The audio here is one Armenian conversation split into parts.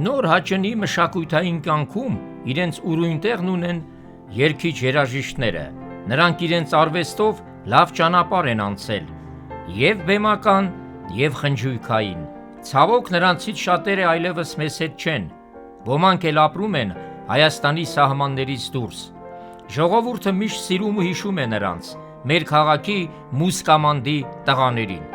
Նոր հաճնի մշակութային կյանքում իրենց ուրույն տեղն ունեն երգիչ երաժիշտները, նրանք իրենց արվեստով լավ ճանապարհ են անցել, և բեմական, և խնջույքային, ցավոք նրանցից շատերը այլևս մեզ հետ չեն, ոմանք էլ ապրում են Հայաստանի սահմաններից դուրս, ժողովուրդը միշտ սիրում ու հիշում է նրանց, մեր քաղաքի մուսկամանդի տղաներին։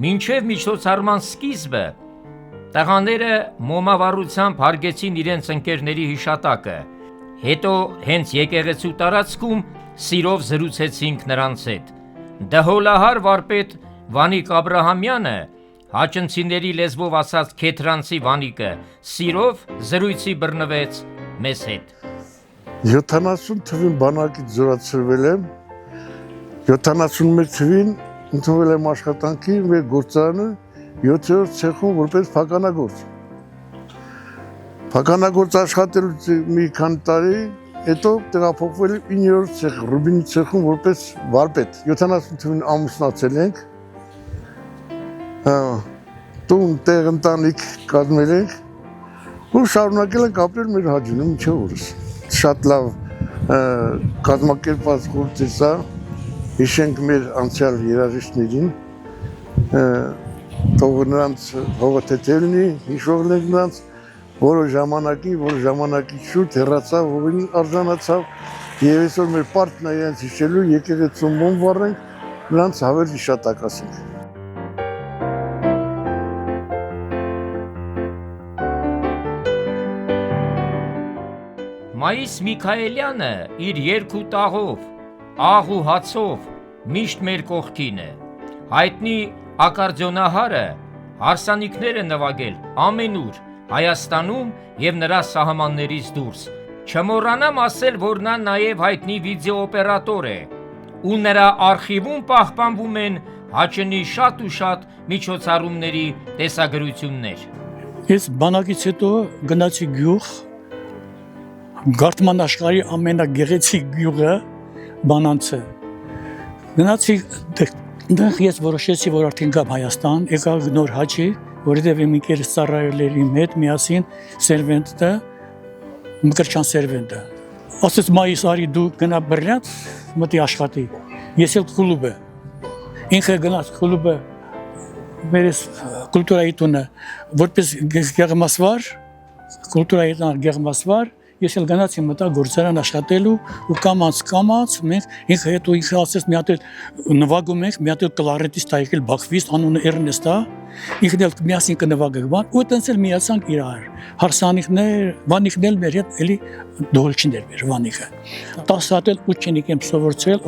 Մինչև միջոցառման սկիզբը տղաները մոմավառությամբ հարգեցին իրենց ընկերների հիշատակը, հետո հենց եկեղեցու տարածքում սիրով զրուցեցինք նրանց հետ։ Դհոլահար վարպետ Վանիկ Աբրահամյանը, հաճնցիների լեզվով ասած քեթրանցի Վանիկը, սիրով զրույցի բռնվեց մեզ հետ։ 70 թվին բանակից զորացրվել եմ, 71 թվին ընդունվել եմ աշխատանքի մեր գործարանը 7-րդ ցեխում որպես փականագործ։ Փականագործ աշխատելուց մի քանի տարի հետո տեղափոխվել եմ 9-րդ ցեխ Ռուբինի ցեխում որպես վարպետ։ 70 թվին ամուսնացել ենք։ Տուն տեղ ընտանիք կազմել ենք ու շարունակել ենք ապրել մեր հաջունում մինչև օրս։ Շատ լավ կազմակերպված գործ է սա։ Հիշենք մեր անցյալ երաժիշտներին, թող նրանց հողը թեթև լինի, հիշող ենք նրանց, որը ժամանակի շուտ հեռացավ, հողին արժանացավ, և այսօր մեր պարտքն է իրենց հիշելու, եկեղեցում մոմ վառենք, նրանց հավերժ հիշատակ ասենք։ Մայիս Միքայելյանը իր երգ ու տաղով, աղ ու հացով միշտ մեր կողքին է, հայտնի ակարդեոնահարը հարսանիքներ է նվագել ամենուր Հայաստանում և նրա սահմաններից դուրս, չմոռանամ ասել, որ նա նաև հայտնի վիդեոօպերատոր է, ու նրա արխիվում պահպանվում են հաճնի շատ ու շատ միջոցառումների տեսագրություններ։ Ես բանակից հետո գնացի գյուղ, Գարթման աշխարհի ամենագեղեցիկ գյուղը Բանանցը։ Գնացի դեղ ես որոշեցի, որ արդեն գամ Հայաստան, եկա նոր հաճի, որովհետև իմ ընկերս ծառայել էր իմ հետ միասին սերվենտը, Մկրտչյան սերվենտը։ Ասեց մայիս արի դու գնա Բեռլին, մտի աշխատի։ Ես էլ կլուբը։ Ինքը գնաց կլուբը, վերես կուլտուրայի տունը, որպես գեղմասվար, կուլտուրայի տան գեղմասվար, ես էլ գնացի մտա գործարան աշխատելու ու կամաց մենք ինքը հետո ինքը ասեց մի հատ նվագում ենք, մի հատ կլարետիստ ա եկել Բաքվից, անունը Էրնեստ ա, ինքն էլ միասին կնվագենք, ու այդտենց էլ միացանք իրար, հարսանիքներ, Վանիկն էլ մեր հետ էլի դոլչիներ մեր Վանիկը։ 10 հատ էլ ուչենիկ եմ սովորեցրել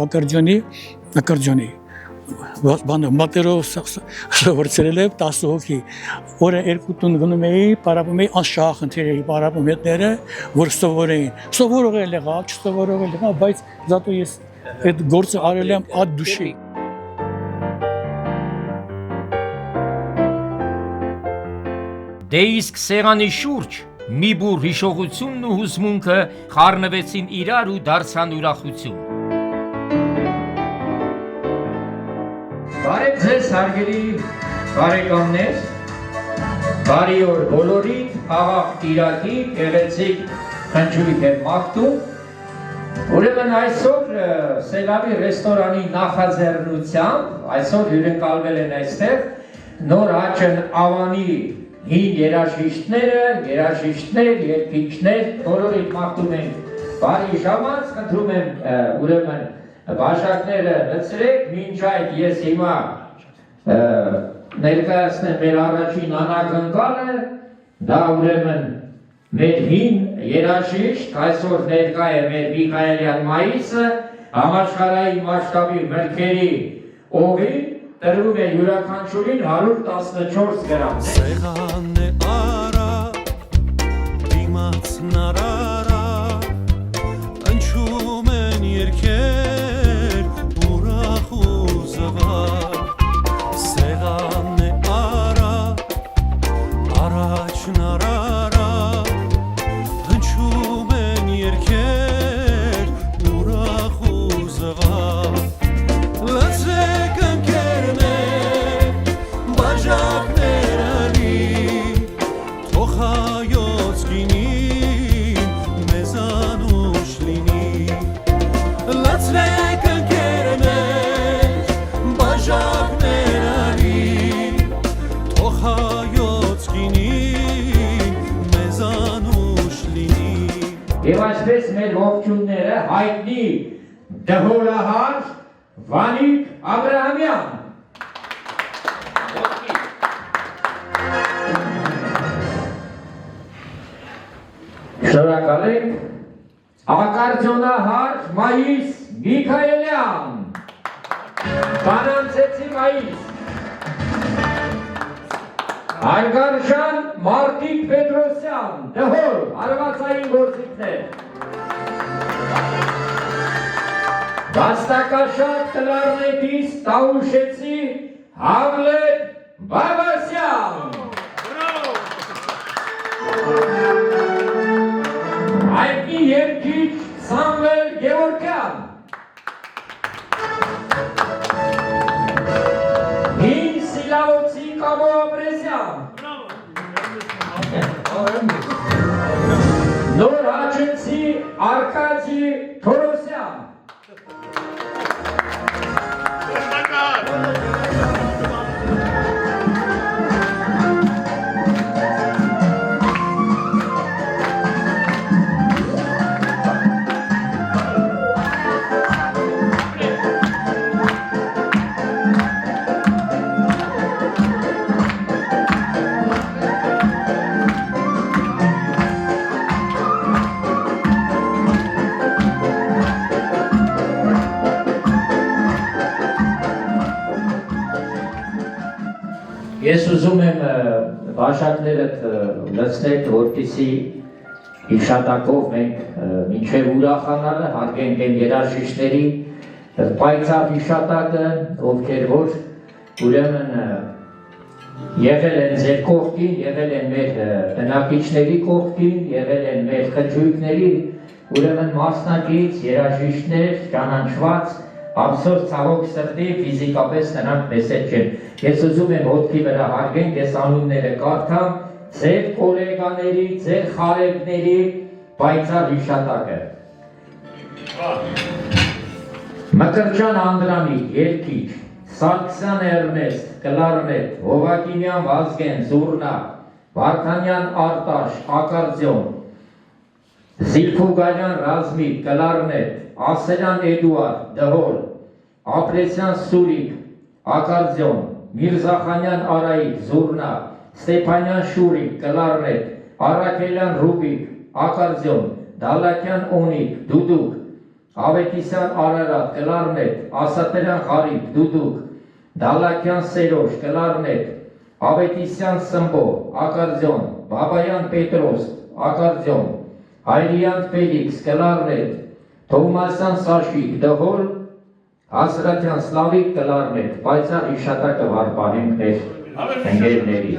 ակարդեոնի մատերով սովորեցրել եմ 10 հոգի, օրը 2 տուն գնում էի, պարապում էի անշահախնդիր էի պարապում հետները, որ սովորեին, սովորող էլ եղավ, չսովորող էլ եղավ, բայց զատո ես այդ գործը արել եմ ատ դուշի։ Դե իսկ սեղանի շուրջ մի բուռ հիշողությունն ու հուզմունքը խառնվեցին իրար ու դարձան ուրախություն։ Բարև ձեզ հարգելի բարեկամներ, բարի օր բոլորիդ, աղաղ կիրակի, գեղեցիկ խնջույք եմ մաղթում։ Ուրեմն այսօր Սելավի ռեստորանի նախաձեռնությամբ, այսօր հյուրընկալվել են այստեղ նոր հաճն Ավանի հին երաժիշտներ, երգիչներ, բոլորիդ մաղթում ենք բարի ժամանց, խնդրում եմ ուրեմն բաժակները լցրեք, մինչ այդ ես հիմա ներկայացնեմ մեր առաջին անակնկալը, դա ուրեմն մեր հին երաժիշտ, այսօր ներկա է մեր Միքայելյան Մայիսը, համաշխարհային մասշտաբի մրգերի օղին, տրվում է յուրաքանչյուրին 114 գրամ։ Սեղան է արա, դիմաց նարարա, ընչում են երգեր Սեղան է արա, առաջն արարա, հնչում են երգեր ուրախ ու Եվ այսպես մեր ողջունները հայտնի դհորահար Վանիկ Աբրահամյան։ Շնորհակալ ենք ակարդիոնահար Մայիս Միքայելյան, բանանցեցի Մայիս, Արգարժան Մարտիկ Պետրոսյան, դհոր, հարվածային գործիքներ, Վաստակաշատ Կլարնետից Տաուշեցի Հավլետ Բաբասյան, հայտնի երգիչ Սամվել Գևորգյան, հին Սիլավոցի Կամո Ապրեսյան, նոր հաչեցի Արկադի Թորոսյան, Ես ուզում եմ բաշակներդ լցնել, որպեսզի հիշատակով մենք մինչև ուրախանալը հարգենք այն երաժիշտների պայծառ հիշատակը, ովքեր որ ուրեմն եղել են ձեր կողքին, եղել են մեր բնակիչների կողքին, եղել են մեր խնջույքների, ուրեմն մասնակից, երաժիշտներ, ճանաչված, ափսոս ցավոք սրտի ֆիզիկապես նրանք մեծ չեն։ Ես ուզում եմ հոտքի վրա հարգենք, ես անունները կարդամ, ձեր կոլեգաների, ձեր խարևների պայծառ հիշատակը։ Մկրտչյան Անդրանիկ, երգիչ, Սարգսյան Էրնեստ, կլարնետ, Հովակիմյան Վազգեն, զուռնա, Վարդանյան Արտաշ, ակարդիոն, Զիլֆուգարյան Ռազմիկ, կլարնետ, Ասելյան Էդուարդ, դհոլ, Ապրեսյան Սուրիկ, ակարդիոն, Միրզախանյան Արայիկ, զուռնա, Ստեփանյան Շուրիկ, կլարնետ, Արաքելյան Ռուբիկ, ակարդիոն, Դալակյան Օնիկ, դուդուկ, Ավետիսյան Արարատ, կլարնետ, Ասատրյան Ղարիբ, դուդուկ, Դալակյան Սերոժ, կլարնետ, Ավետիսյան Սմբո, ակարդիոն, Բաբայան Պետրոս, ակարդիոն, Հայրյան Ֆելիքս, կլարնետ, Թովմասյան Սաշիկ, դհոլ, Հասրատյան Սլավիկ, կլարնետ, պայծառ հիշատակը վարպահենք մեր ընկերների։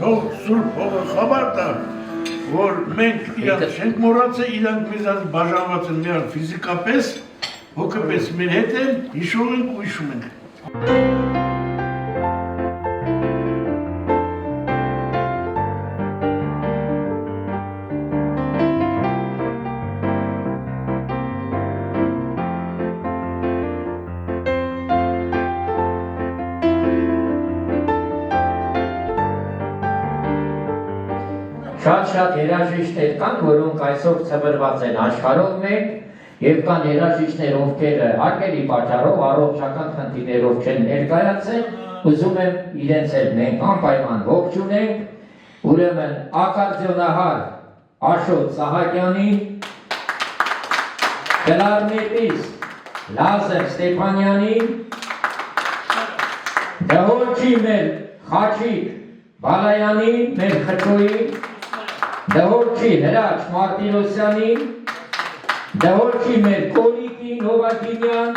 Թող Սուրբ Հողը խաբար տա, որ մենք իրանք չենք մոռացել, իրանք մեզանց բաժանված են միայն ֆիզիկապես, հոգեպես մեր հետ են, հիշում ենք ու հիշում ենք։ Շատ երաժիշտներ կան, որոնք այսօր ծվրված են աշխարհով մեկ, եւ կան երաժիշտներ, ովքեր հարկերի պատճառով առողջական խնդիրներով չեն ներկայացել, ուզում եմ իրենց հետ մենք անպայման ողջունենք, ուրեմն ակարդիոնահար Աշոտ Սահակյանին, կլարնետիստ Լազար Ստեփանյանին, դհոլչի մեր Խաչիկ Բալայանին, մեր խճոյին, դհոլչի Հրաչ Մարտիրոսյանին, դհոլչի մեր Կոլիկին Հովակիմյան,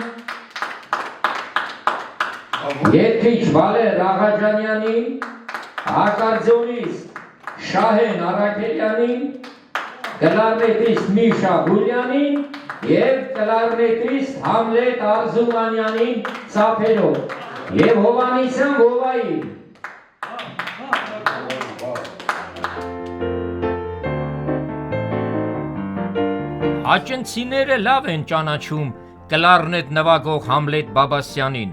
երգիչ Վալեր Աղաջանյանին, ակարդիոնիստ Շահեն Արաքելյանին, կլարնետիստ Միշա Գուլյանին եւ կլարնետիստ Համլետ Արզումանյանին ծափերով եւ Հովանեսյան Վովային։ Աճենցիները լավ են ճանաչում կլարնետ նվագող Համլետ Բաբասյանին։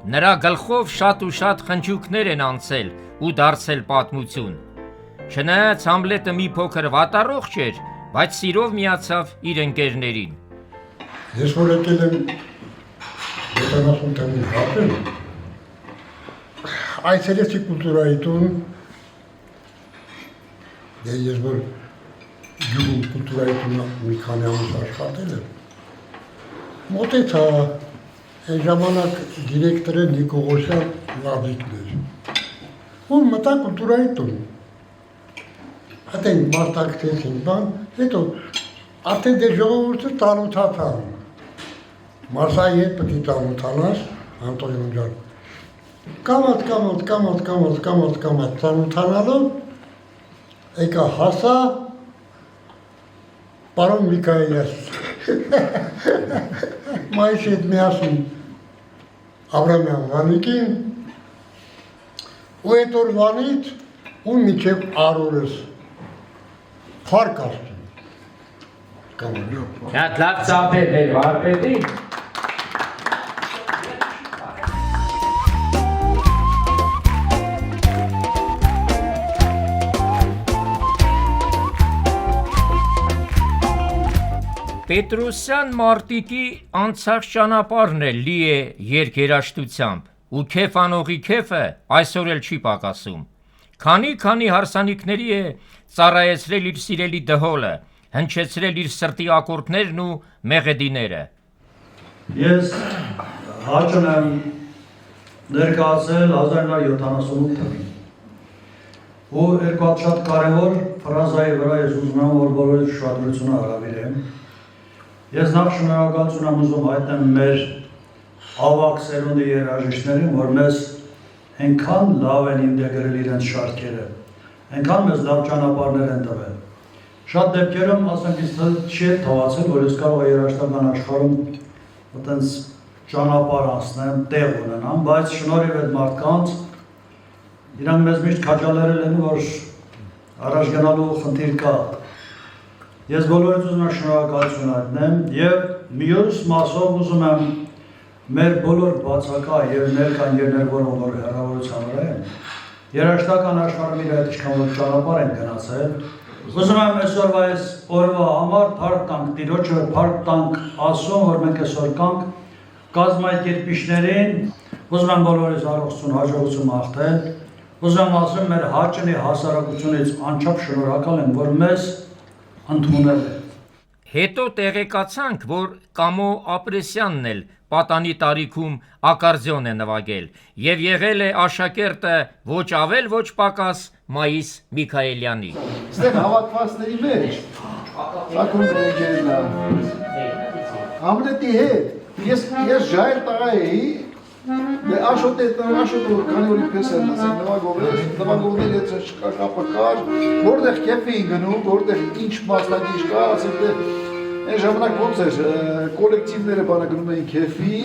Նրա գլխով շատ ու շատ խնջուկներ են անցել ու դարձել պատմություն։ Չնայած Համլետը մի փոքր վատառողջ էր, բայց սիրով միացավ իր ընկերներին։ Ես որ եկել եմ 70 թվականին հապել, այցելեցի կուլտուրայի տուն, ես որ գյուղում կուլտուրայի տունը մի քանի ամիս աշխատել եմ, մոտեցա, այն ժամանակ դիրեկտորը Նիկողոսյան Լավիկն էր, որ մտա կուլտուրայի տուն, այդեն մարտակցեցին բան, հետո արդեն դե ժողովուրդը տանութացան, Մարսայի հետ պետք է տանութանաս, Անտոնիոն ջան, կամոտ տանութանալով, եկա հասա, պարոն Միքայելյաս, մայիս հետ միասին Աբրամյան Վանիկին, ու այդ օրվանից ու մինչև առորս փառք Աստծուն։ Շատ լավ ծափեր էր վարպետին։ Պետրոսյան մարտիկի անցած ճանապարհն էլ լի է երկերաշտությամբ, ու քեֆ անողի քեֆը այսօր էլ չի պակասում։ Քանի հարսանիքների է ծառայեցրել իր սիրելի դհոլը, հնչեցրել իր սրտի ակորդներն ու մեղեդիները։ Ես հաճում եմ ներկայացել 1978 թվականին։ Ու երկու հատ շատ կարևոր ֆրազայի վրա ես ուզում եմ, որ բոլորի շատությունը հրավիրեմ։ Ես նախ շնորհակալություն եմ ուզում հայտնել մեր ավագ սերունդի երաժիշտներին, որ մեզ այնքան լավ են ինտեգրել իրենց շարքերը, այնքան մեզ լավ ճանապարհներ են տվել։ Շատ դեպքերում, ասենք, ինձ չի թվացել, որ ես կարող եմ երաժշտական աշխարհում այտենց ճանապարհ անցնեմ, տեղ ունենամ, բայց շնորհիվ այդ մարդկանց իրանք մեզ միշտ քաջալերել են, որ առաջ գնալու խնդիր կա։ Ես բոլորից ուզում եմ շնորհակալություն հայտնեմ եւ մյուս մասով ուզում եմ մեր բոլոր բացակա եւ ներկան եւ ներվորող որ հեռավորության վրա են երաժշտական աշխարհում իր այդ ինչքան որ ճանապարհ են գնացել ուզում եմ այսօրվա այս օրվա համար փառք տանք Տիրոջը փառք տանք Աստծուն որ մենք այսօր կանք կազմակերպիչներին ուզում եմ բոլորիս առողջություն հաջողություն մաղթել ուզում եմ ասեմ մեր հաճելի հասարակությունից անչափ շնորհակալ եմ որ մեզ ընդունել է։ Հետո տեղեկացանք, որ Կամո Ապրեսյանն էլ պատանի տարիքում ակարդեոն է նվագել եւ եղել է աշակերտը ոչ ավել ոչ պակաս Մայիս Միքայելյանի։ Ստեղ հավաքվածների մեջ ակումբներ եկել Համլետի հետ ես ժայռ տղա էի Աշոտ քանի օրի պես են նվագողներ հետ շկապը կար, որտեղ կեֆ էին գնում, որտեղ ինչ մասնակից կա, ասենք այն ժամանակ ոնց էր, կոլեկտիվները բանը գնում էին կեֆի,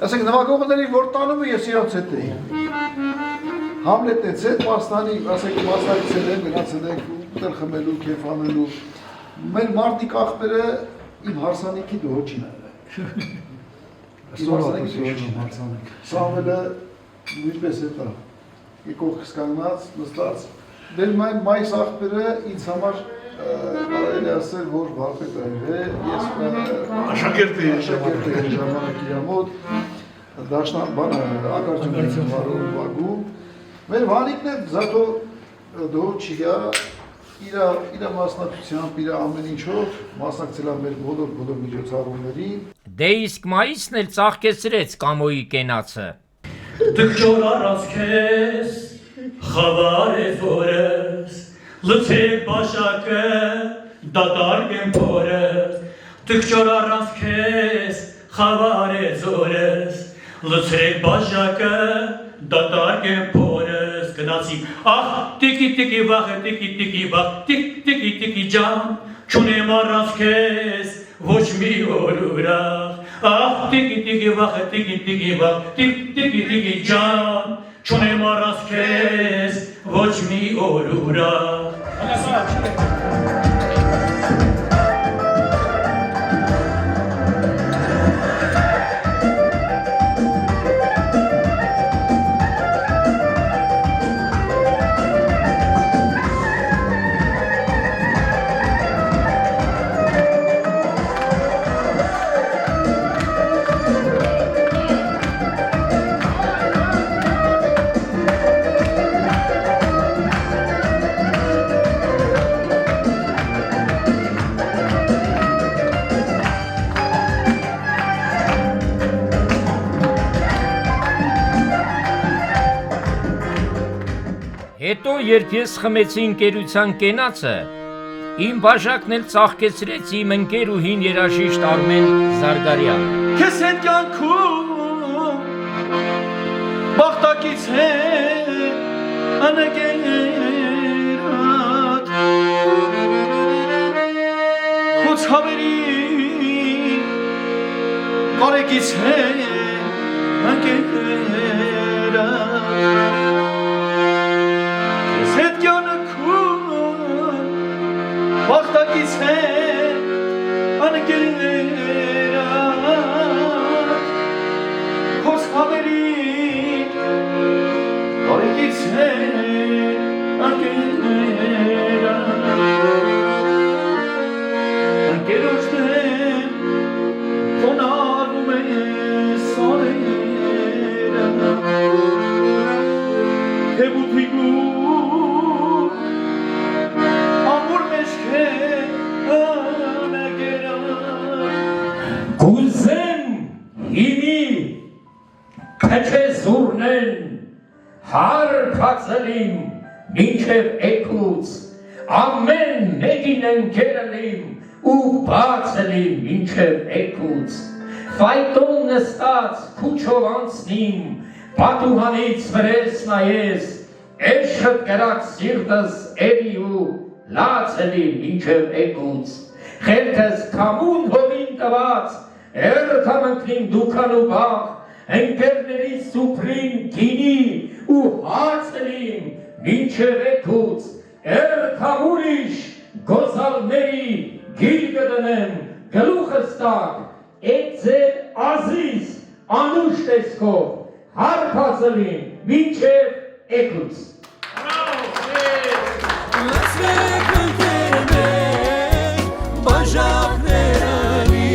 ասենք նվագողների որ տանում ես իրանց հետ էի։ Համլետից հետ ասենք մասնակցել են, գնացել են ուտել խմելու, կեֆ անելու։ Մեր մարտիկ աղբերը իմ հարսանիքի դոհոջին է։ Սամվելը նույնպես հետա, եկող կանգնած, նստած, դեր մայիս աղբերը ինձ համար կարելի է ասել, որ վարպետ է, ես աշակերտ էի ժամանակ իր մոտ, դաշնան բանը ակարդեոն վագում, մեր Վանիկն է զատո դոհոջիա իր մասնակցությամբ, իր ամեն ինչով մասնակցել է մեր բոլոր միջոցառումներին։ Դե իսկ Մայիսն էլ ծաղկեցրեց Կամոյի կենացը։ Դքչոր առած քեզ, խավար է որս, լցեք բաշակը, դատարկ եմ փորս, դքչոր առած քեզ, խավար է զորս, լցեք բաշակը, դատարկ եմ փորս, գնացի, ախ, տիկի վախ, տիկի վախ, տիկի ջան, չունեմ առած քեզ, ոչ մի օր ուրախ, ախ, տիկի վախ, տիկի վախ, տիկի ջան, չունեմ առած քեզ, ոչ մի օր ուրախ։ Հետո երբ ես խմեցի ընկերության կենացը, իմ բաժակն էլ ծաղկեցրեց իմ ընկերուհին երաժիշտ Արմեն Զարգարյանը։ Քեզ հետ կյանքում բախտակից է անեգերատ Քո ցավերի կարեկից է անկերատ Քեզ հետ կյանքում բախտակից է անկերատ Քո ցավերի կարեկից է Անկերոջնեմ խոնարհում է սարերը Թեբութիգու ամուր մեջք է անագերան Գուզեմ հիմի փեչե զուրնեն հարփածելիմ մինչև էկուց ամեն մեկին ընկերելիմ ու բացելիմ մինչև էկուց ֆայտոն նստած քուչով անցնիմ պատուհանից վրես նայես էշը կրակ սիրտս էլի ու լացելիմ մինչև էկուց խելքս կամուն հովին տված երթամնքնիմ դուքան ու բաղ ընկերների սուպրին գինի ու հացելիմ մինչև էկուց երթամուրիշ գոզալների գիլ կդնեմ գլուխս տակ էդ ձեր ազիզ անուշ տեսքով հարփածելիմ մինչև էկուց Լսեք ընկերներ բաժակների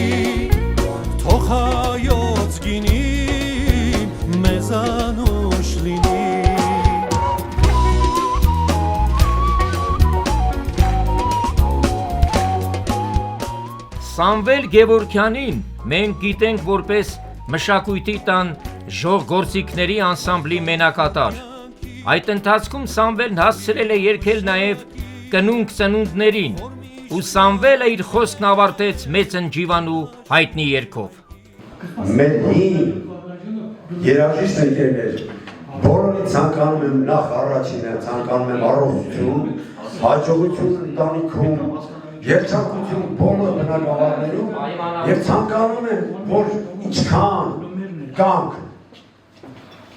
թող հայոց գինին մեզանուշ լինի Սամվել Գևորգյանին մենք գիտենք որպես մշակույթի տան ժողգործիքների անսամբլի մենակատար։ Այդ ընթացքում Սամվելն հասցրել է երգել նաև կնունք ծնունդներին, ու Սամվելը իր խոսքն ավարտեց մեծ ընջիվանու հայտնի երգով։ Մեր հին երաժիշտ ընկերներ, բոլորի ցանկանում եմ նախ առաջինը ցանկանում եմ առողջություն, հաջողություն ընտանիքում, երջանկություն բոլոր բնակավարներում եւ ցանկանում եմ, որ ինչքան կանք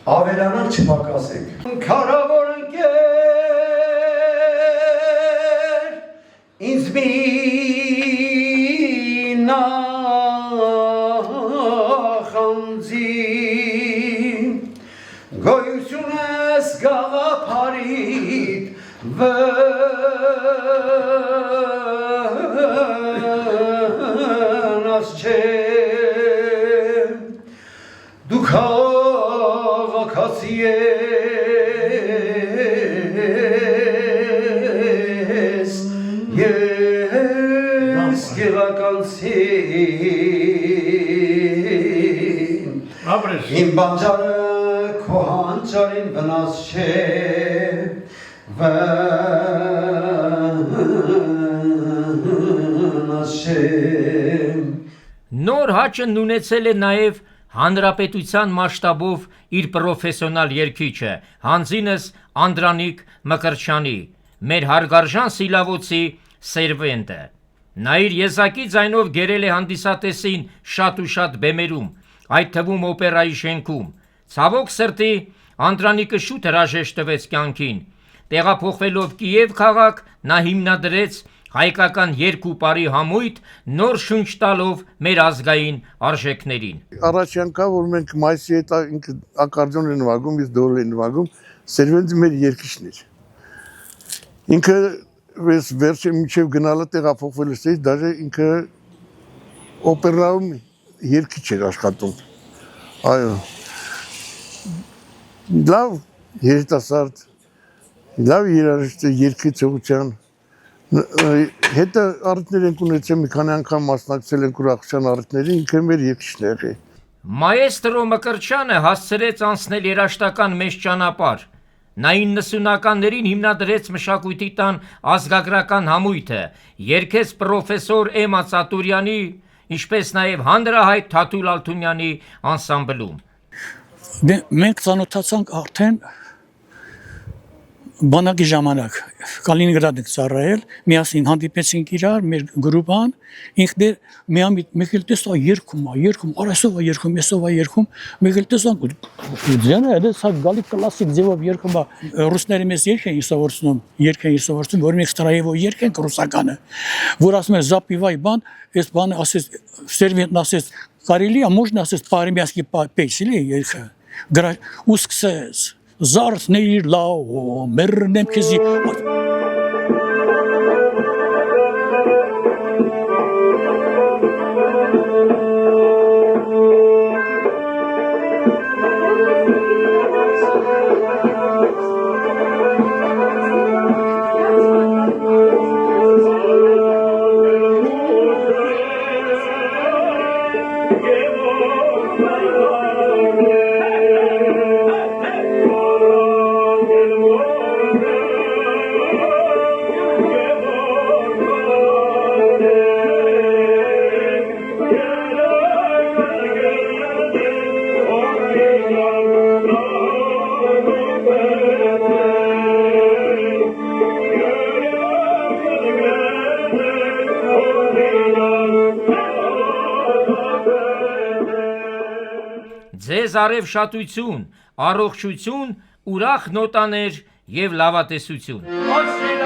ավելանանք չպակասենք։ Քարավոր ընկեր ինձ մի նախանձի գոյություն ես գաղափարիդ վնաս չէ դու քաղաքացի ես ես գեղականցի իմ բանջարը քո հանճարին վնաս չէ Նոր հաճն ունեցել է նաև հանրապետության մասշտաբով իր պրոֆեսիոնալ երգիչը, հանձինս Անդրանիկ Մկրտչյանի, մեր հարգարժան սիլավոցի սերվենտը։ Նա իր եզակի ձայնով գերել է հանդիսատեսին շատ ու շատ բեմերում, այդ թվում օպերայի շենքում։ Ցավոք սրտի Անդրանիկը շուտ հրաժեշտ տվեց կյանքին։ Տեղափոխվելով Կիև քաղաք, նա հիմնադրեց հայկական երգ ու պարի համույթ, նոր շունչ տալով մեր ազգային արժեքներին։ Առաջի անգամ որ մենք մայիսի հետ ակարդեոն են նվագում, իսկ դոլ են նվագում, Սերվենտը մեր երգիչն էր։ Ինքը վերջը մինչև գնալը տեղափոխվելուց հետո դաժե ինքը օպերայում երգիչ էր աշխատում։ Այո։ Լավ երիտասարդ, լավ երաժիշտ երգիչության հետը առիթներ ենք ունեցել, մի քանի անգամ մասնակցել ենք ուրախության առիթների, ինքը մեր երգիչն է։ Մայեստրո Մկրտչյանը հասցրեց անցնել երաժշտական մեծ ճանապարհ։ Նա 90-ականներին հիմնադրեց մշակույթի տան ազգագրական համույթը, երգեց պրոֆեսոր Էմա Ծատուրյանի, ինչպես նաև հանրահայտ Թաթուլ Ալթունյանի անսամբլում։ Մենք ծանոթացանք արդեն բանակի ժամանակ Կալինինգրադ ենք ծառայել, միասին հանդիպեցինք իրար, մեր գրուպան, ինքն էր մեկ էլ տեսա երգում, արեսով երգում, էսով երգում, մեկ էլ տեսա ձյանը, դա սա գալի կլասիկ ձևով երգում, ռուսները մեզ երգ էին սովորեցնում, որ մենք ստրայեվով երգ ենք ռուսականը, որ ասում են զապիվայ բան, այս բանը ասես սերվենտն ասես կարելի է, можно ասես по-армянски петь, или երգը, ու սկսեց Զարթնեիր լավ, մերնեմ քեզի Ձեզ արև շատություն, առողջություն, ուրախ նոտաներ և լավատեսություն։